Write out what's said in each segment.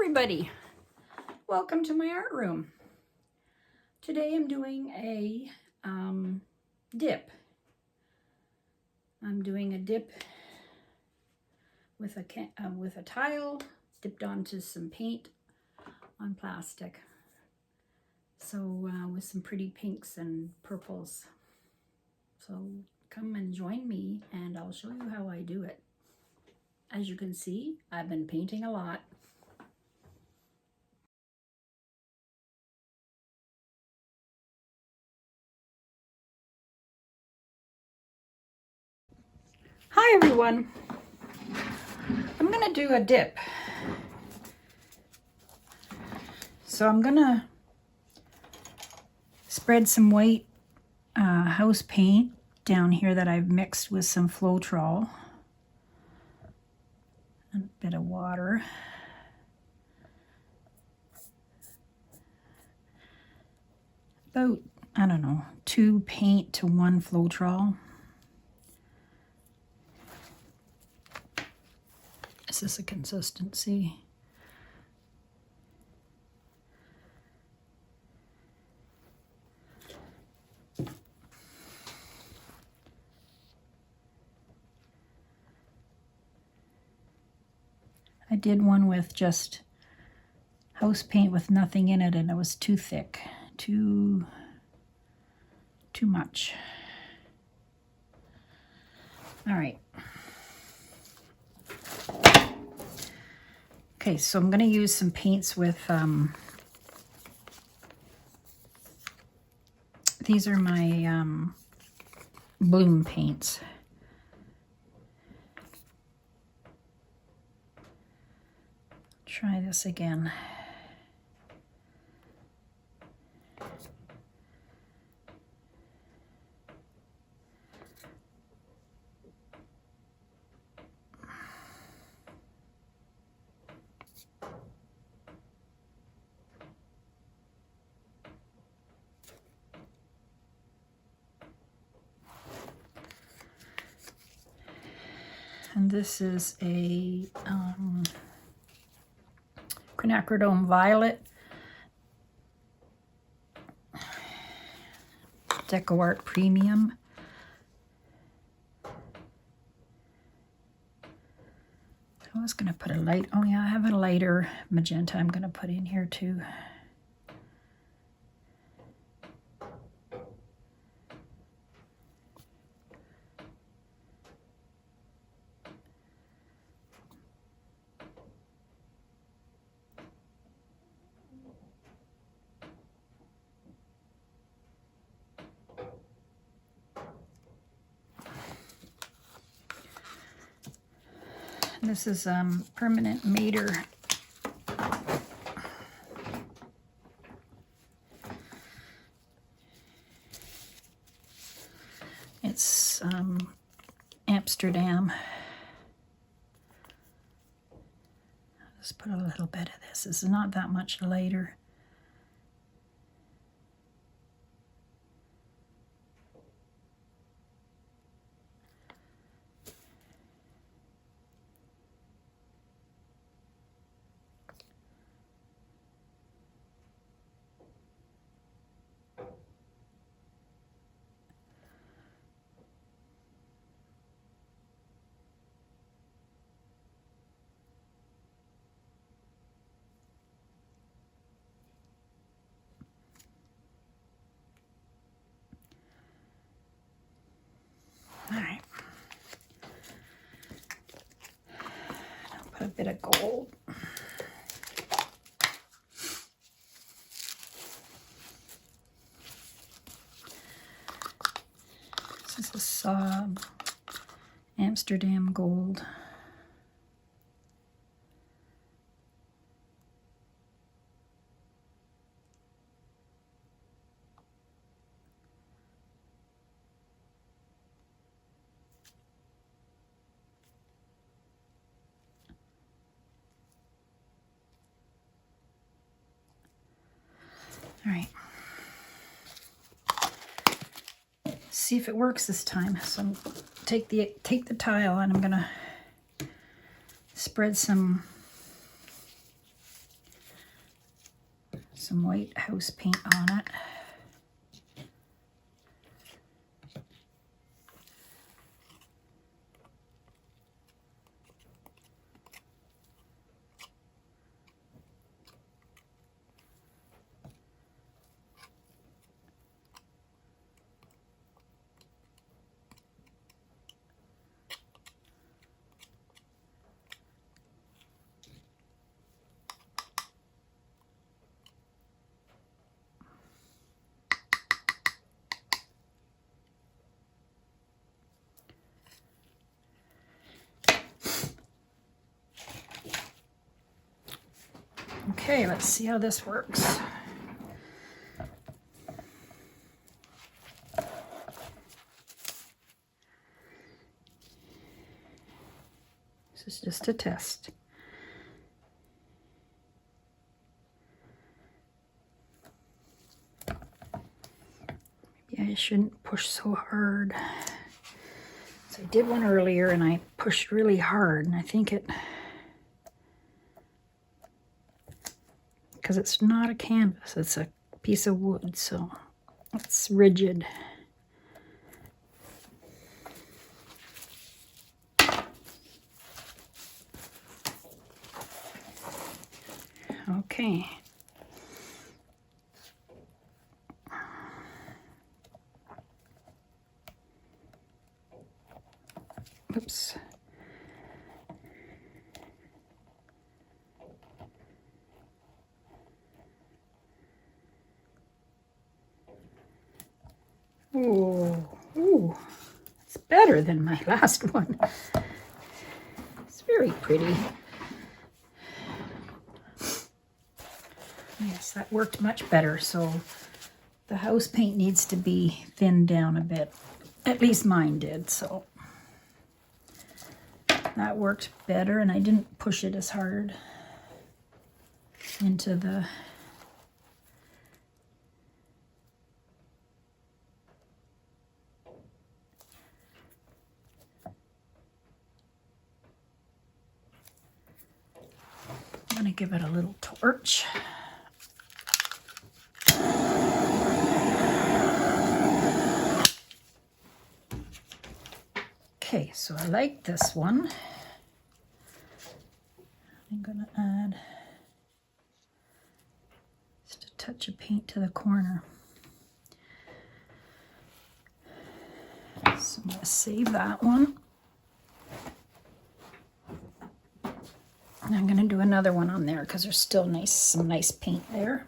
everybody, welcome to my art room. Today I'm doing a dip. I'm doing a dip with a tile dipped onto some paint on plastic. So with some pretty pinks and purples. So come and join me and I'll show you how I do it. As you can see, I've been painting a lot. Hi everyone. I'm gonna do a dip. So I'm gonna spread some white house paint down here that I've mixed with some Floetrol and a bit of water. About, I don't know, 2 paint to 1 Floetrol. Is this a consistency? I did one with just house paint with nothing in it and it was too thick, too much. All right. Okay, so I'm going to use some paints with, these are my bloom paints. Try this again. And this is a quinacridone violet Deco Art Premium. I was going to put a light, oh yeah, I have a lighter magenta I'm going to put in here too. This is Permanent Mater. It's Amsterdam. Just put a little bit of this. This is not that much lighter. All right. I'll put a bit of gold. This is Amsterdam gold. All right. See if it works this time. So take the tile and I'm gonna spread some some white house paint on it. Okay, let's see how this works. This is just a test. Maybe I shouldn't push so hard. So I did one earlier and I pushed really hard, and I think it, because it's not a canvas, it's a piece of wood, so it's rigid. Okay. Oops. Ooh, it's better than my last one. It's very pretty. Yes, that worked much better. So the house paint needs to be thinned down a bit. At least mine did, so that worked better, and I didn't push it as hard into the I'm going to give it a little torch. Okay, so I like this one. I'm going to add just a touch of paint to the corner. So I'm going to save that one. And I'm going to do another one on there because there's still some nice paint there.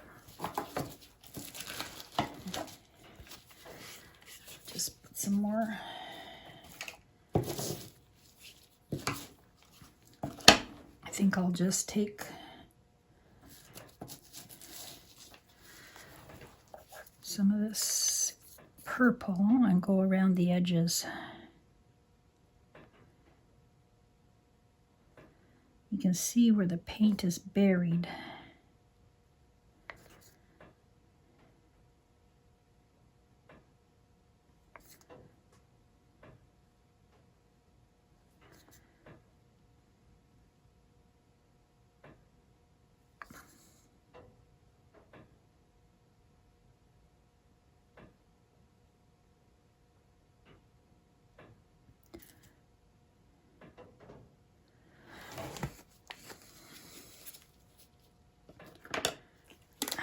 Just put some more. I think I'll just take some of this purple and go around the edges. You can see where the paint is buried.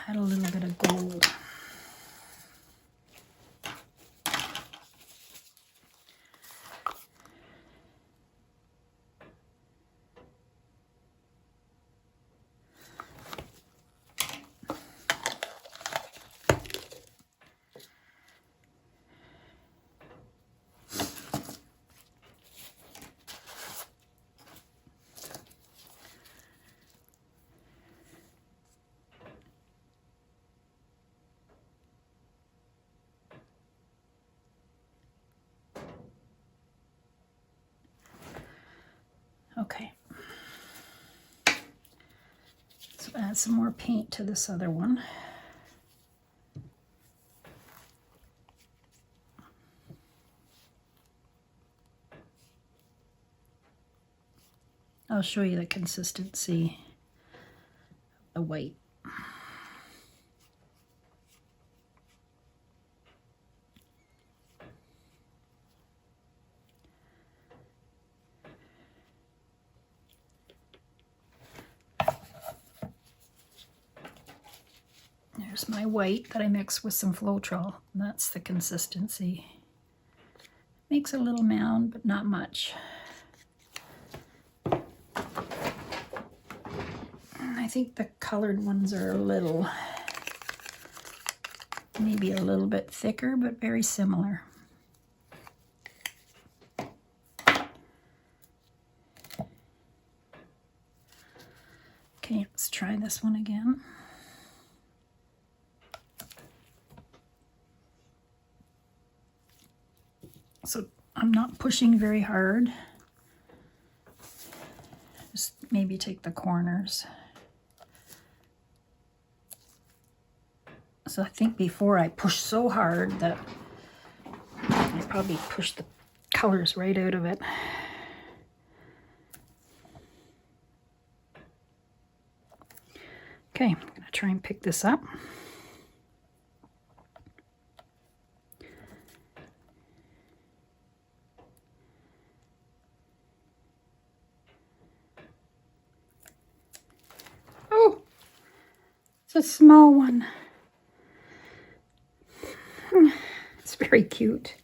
Add a little bit of gold. Okay. So add some more paint to this other one. I'll show you the consistency of the white. There's my white that I mixed with some Floetrol. That's the consistency. Makes a little mound, but not much. I think the colored ones are a little, maybe a little bit thicker, but very similar. Okay, let's try this one again. So I'm not pushing very hard. Just maybe take the corners. So I think before I pushed so hard that I probably pushed the colors right out of it. Okay, I'm gonna try and pick this up. Oh, it's a small one. It's very cute.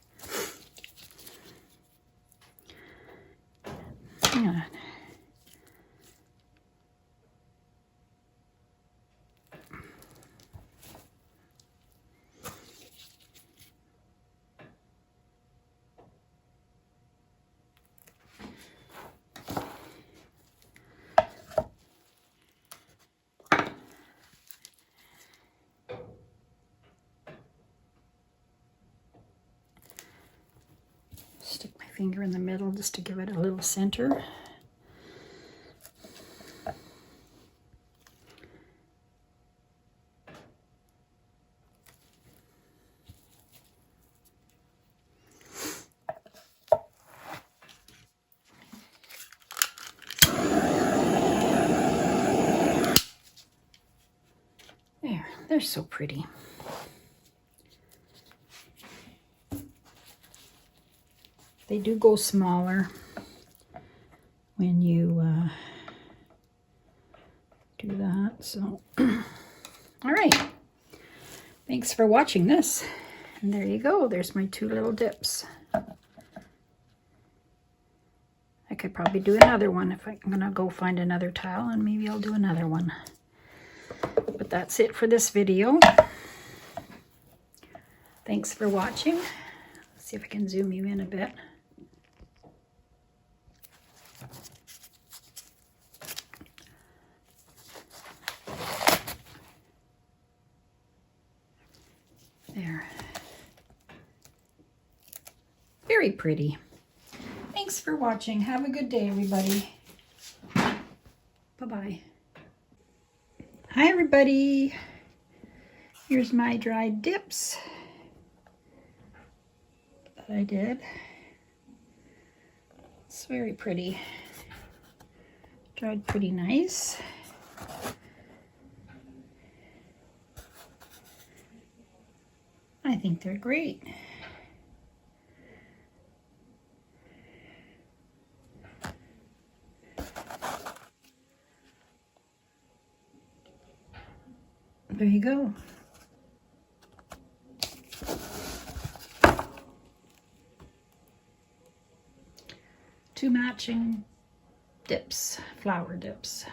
Yeah. Stick my finger in the middle just to give it a little center. There, they're so pretty. They do go smaller when you do that. So, all right. Thanks for watching this. And there you go. There's my two little dips. I could probably do another one if I'm gonna go find another tile, and maybe I'll do another one. But that's it for this video. Thanks for watching. Let's see if I can zoom you in a bit. There. Very pretty. Thanks for watching. Have a good day, everybody. Bye-bye. Hi, everybody. Here's my dried dips that I did. It's very pretty. Dried pretty nice. I think they're great. There you go. Two matching dips, flower dips.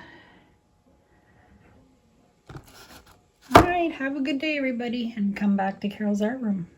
All right, have a good day, everybody, and come back to Carol's Art Room.